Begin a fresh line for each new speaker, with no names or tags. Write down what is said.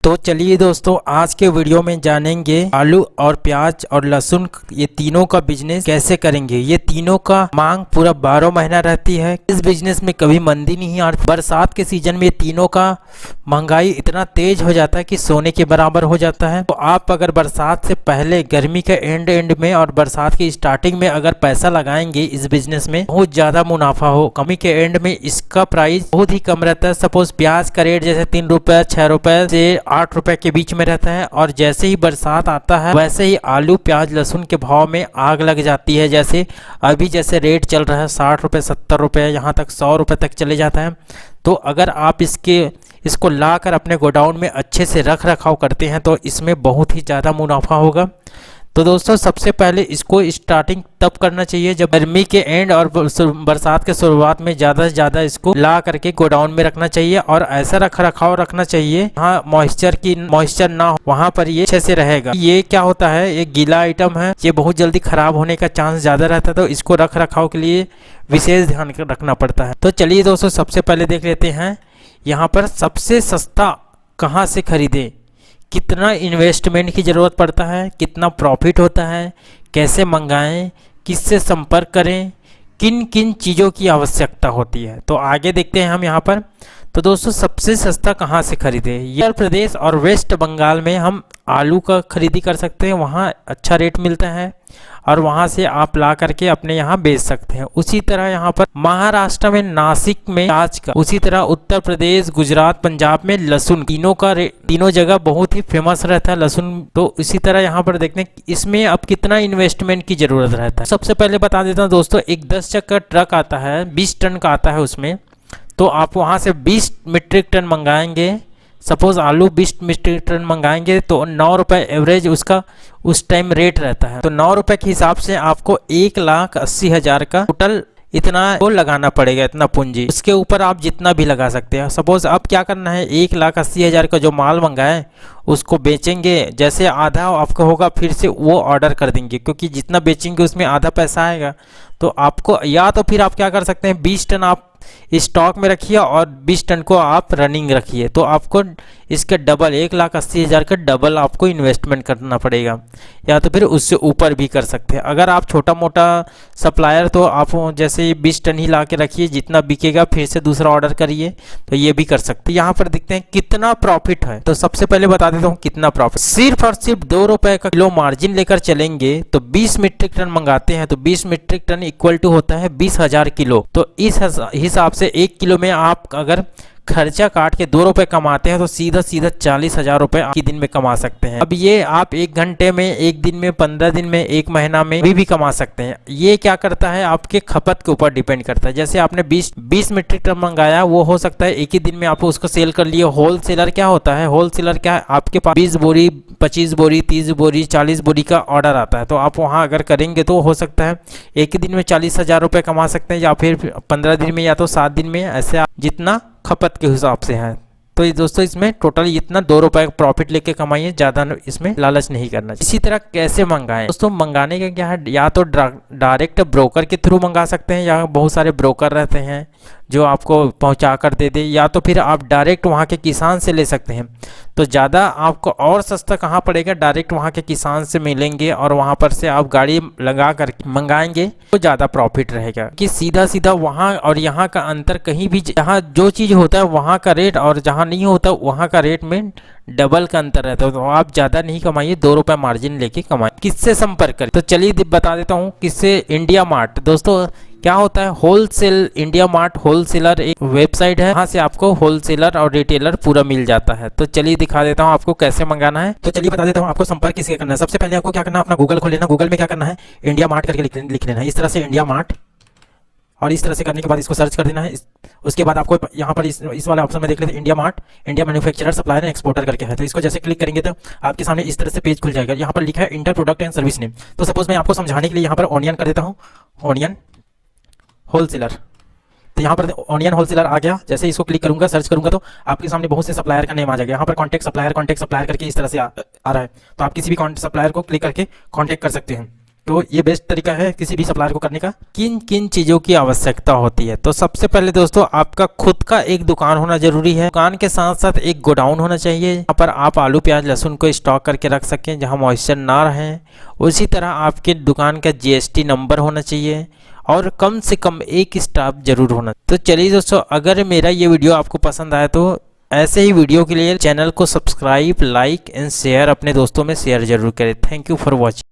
तो चलिए दोस्तों, आज के वीडियो में जानेंगे आलू और प्याज और लहसुन ये तीनों का बिजनेस कैसे करेंगे। ये तीनों का मांग पूरा 12 महीना रहती है। इस बिजनेस में कभी मंदी नहीं आती। बरसात के सीजन में ये तीनों का महंगाई इतना तेज हो जाता है कि सोने के बराबर हो जाता है। तो आप अगर बरसात से पहले गर्मी के एंड में और बरसात की स्टार्टिंग में अगर पैसा लगाएंगे इस बिजनेस में, बहुत ज्यादा मुनाफा हो। गर्मी के एंड में इसका प्राइस बहुत ही कम रहता है। सपोज प्याज का रेट जैसे 3 रुपए 6 रुपए से 8 रुपए के बीच में रहता है, और जैसे ही बरसात आता है वैसे ही आलू प्याज लहसुन के भाव में आग लग जाती है। जैसे अभी जैसे रेट चल रहा है 60 रुपए 70 रुपए, यहाँ तक 100 रुपए तक चले जाता है। तो अगर आप इसको लाकर अपने गोडाउन में अच्छे से रख रखाव करते हैं तो इसमें बहुत ही ज़्यादा मुनाफा होगा। तो दोस्तों, सबसे पहले इसको स्टार्टिंग तब करना चाहिए जब गर्मी के एंड और बरसात के शुरुआत में ज़्यादा से ज़्यादा इसको ला करके गोडाउन में रखना चाहिए, और ऐसा रख रखाव रखना चाहिए जहाँ मॉइस्चर ना हो, वहाँ पर ये अच्छे से रहेगा। ये क्या होता है, ये गीला आइटम है, ये बहुत जल्दी खराब होने का चांस ज़्यादा रहता है। तो इसको रख रखाव के लिए विशेष ध्यान रखना पड़ता है। तो चलिए दोस्तों, सबसे पहले देख लेते हैं यहाँ पर सबसे सस्ता कहाँ से खरीदें, कितना इन्वेस्टमेंट की ज़रूरत पड़ता है, कितना प्रॉफिट होता है, कैसे मंगाएं, किससे संपर्क करें, किन किन चीज़ों की आवश्यकता होती है। तो आगे देखते हैं हम यहाँ पर। तो दोस्तों, सबसे सस्ता कहाँ से खरीदें, उत्तर प्रदेश और वेस्ट बंगाल में हम आलू का खरीदी कर सकते हैं। वहाँ अच्छा रेट मिलता है और वहाँ से आप ला करके अपने यहाँ बेच सकते हैं। उसी तरह यहाँ पर महाराष्ट्र में नासिक में प्याज का, उसी तरह उत्तर प्रदेश गुजरात पंजाब में लहसुन, तीनों जगह बहुत ही फेमस रहता है लहसुन। तो इसी तरह यहाँ पर देखते हैं इसमें अब कितना इन्वेस्टमेंट की जरूरत रहता है। सबसे पहले बता देता हूँ दोस्तों, एक 10 चक्का ट्रक आता है, 20 टन का आता है उसमें। तो आप वहाँ से 20 मीट्रिक टन मंगाएंगे। सपोज आलू 20 मीट्रिक टन मंगाएंगे तो 9 रुपये एवरेज उसका उस टाइम रेट रहता है। तो 9 रुपये के हिसाब से आपको 1,80,000 का टोटल इतना को लगाना पड़ेगा, इतना पूंजी। इसके ऊपर आप जितना भी लगा सकते हैं। सपोज अब क्या करना है, 1,80,000 का जो माल मंगाए उसको बेचेंगे। जैसे आधा आपका होगा फिर से वो ऑर्डर कर देंगे, क्योंकि जितना बेचेंगे उसमें आधा पैसा आएगा। तो आपको या तो फिर आप क्या कर सकते हैं, 20 टन आप स्टॉक में रखिए और 20 टन को आप रनिंग रखिए। तो आपको इसके डबल 1,80,000 का डबल आपको इन्वेस्टमेंट करना पड़ेगा, या तो फिर उससे ऊपर भी कर सकते हैं। अगर आप छोटा मोटा सप्लायर तो आप जैसे 20 टन ही ला के रखिए, जितना बिकेगा फिर से दूसरा ऑर्डर करिए, तो ये भी कर सकते हैं। यहाँ पर देखते हैं कितना प्रॉफिट है। तो सबसे पहले बता देता हूँ कितना प्रॉफिट। सिर्फ और सिर्फ 2 रुपए का किलो मार्जिन लेकर चलेंगे तो 20 मीट्रिक टन मंगाते हैं तो 20 मीट्रिक टन इक्वल टू होता है 20,000 किलो। तो इस हिसाब से 1 किलो में आप अगर खर्चा काट के 2 रुपए कमाते हैं तो सीधा 40,000 रुपए आप दिन में कमा सकते हैं। अब ये आप 1 घंटे में, 1 दिन में, 15 दिन में, 1 महीना में भी कमा सकते हैं। ये क्या करता है, आपके खपत के ऊपर डिपेंड करता है। जैसे आपने 20 मीट्रिक टन मंगाया, वो हो सकता है एक ही दिन में आप उसको सेल कर लिए। होलसेलर क्या होता है, होलसेलर क्या है, आपके पास 20 बोरी 25 बोरी 30 बोरी 40 बोरी का ऑर्डर आता है। तो आप वहाँ अगर करेंगे तो हो सकता है एक ही दिन में 40,000 रुपये कमा सकते हैं, या फिर 15 दिन में, या तो 7 दिन में, ऐसे आप जितना खपत के हिसाब से है। तो ये दोस्तों, इसमें टोटल इतना 2 रुपए प्रॉफिट लेके कमाइए, ज़्यादा इसमें लालच नहीं करना चाहिए। इसी तरह कैसे मंगाएं दोस्तों, मंगाने का क्या है, या तो डायरेक्ट ब्रोकर के थ्रू मंगा सकते हैं, या बहुत सारे ब्रोकर रहते हैं जो आपको पहुंचा कर दे दे, या तो फिर आप डायरेक्ट वहां के किसान से ले सकते हैं। तो ज़्यादा आपको और सस्ता कहाँ पड़ेगा, डायरेक्ट वहाँ के किसान से मिलेंगे और वहाँ पर से आप गाड़ी लगा कर मंगाएंगे तो ज़्यादा प्रॉफिट रहेगा। कि सीधा सीधा वहाँ और यहाँ का अंतर कहीं भी, जहाँ जो चीज़ होता है वहाँ का रेट और जहाँ नहीं होता वहाँ का रेट में डबल का अंतर रहता है। तो आप ज़्यादा नहीं कमाइए, 2 रुपये मार्जिन लेके कमाइए। किससे संपर्क करें, तो चलिए बता देता हूँ किससे। India mart. दोस्तों, क्या होता है, होलसेल इंडिया मार्ट होलसेलर एक वेबसाइट है, वहाँ से आपको होलसेलर और रिटेलर पूरा मिल जाता है। तो चलिए दिखा देता हूँ आपको कैसे मंगाना है। तो चलिए बता देता हूँ आपको संपर्क किससे करना है। सबसे पहले आपको क्या करना है, अपना गूगल खोल लेना। गूगल में क्या करना है, इंडिया मार्ट करके लिख लेना है, इस तरह से इंडिया मार्ट। और इस तरह से करने के बाद इसको सर्च कर देना है। उसके बाद आपको यहाँ पर इस वाले ऑप्शन में देख लेते हैं, India mart India manufacturer supplier and exporter करके है। तो इसको जैसे क्लिक करेंगे तो आपके सामने इस तरह से पेज खुल जाएगा। यहाँ पर लिखा है inter product and service name. तो सपोज मैं आपको समझाने के लिए यहाँ पर ऑनियन कर देता हूँ, ऑनियन होलसेलर। तो यहाँ पर ऑनियन होलसेलर आ गया। जैसे इसको क्लिक करूंगा, सर्च करूंगा, तो आपके सामने बहुत से सप्लायर का नेम आ जाएगा। यहाँ पर कॉन्टैक्ट सप्लायर करके इस तरह से आ रहा है। तो आप किसी भी सप्लायर को क्लिक करके कॉन्टैक्ट कर सकते हैं। तो ये बेस्ट तरीका है किसी भी सप्लायर को करने का। किन किन चीज़ों की आवश्यकता होती है, तो सबसे पहले दोस्तों आपका खुद का एक दुकान होना जरूरी है। दुकान के साथ साथ एक गोडाउन होना चाहिए, यहाँ पर आप आलू प्याज लहसुन को स्टॉक करके रख सकें जहाँ मॉइस्चर ना रहे। उसी तरह आपके दुकान का GST नंबर होना चाहिए और कम से कम एक स्टाफ जरूर होना। तो चलिए दोस्तों, अगर मेरा ये वीडियो आपको पसंद आया तो ऐसे ही वीडियो के लिए चैनल को सब्सक्राइब, लाइक एंड शेयर अपने दोस्तों में शेयर जरूर करें। Thank you for watching.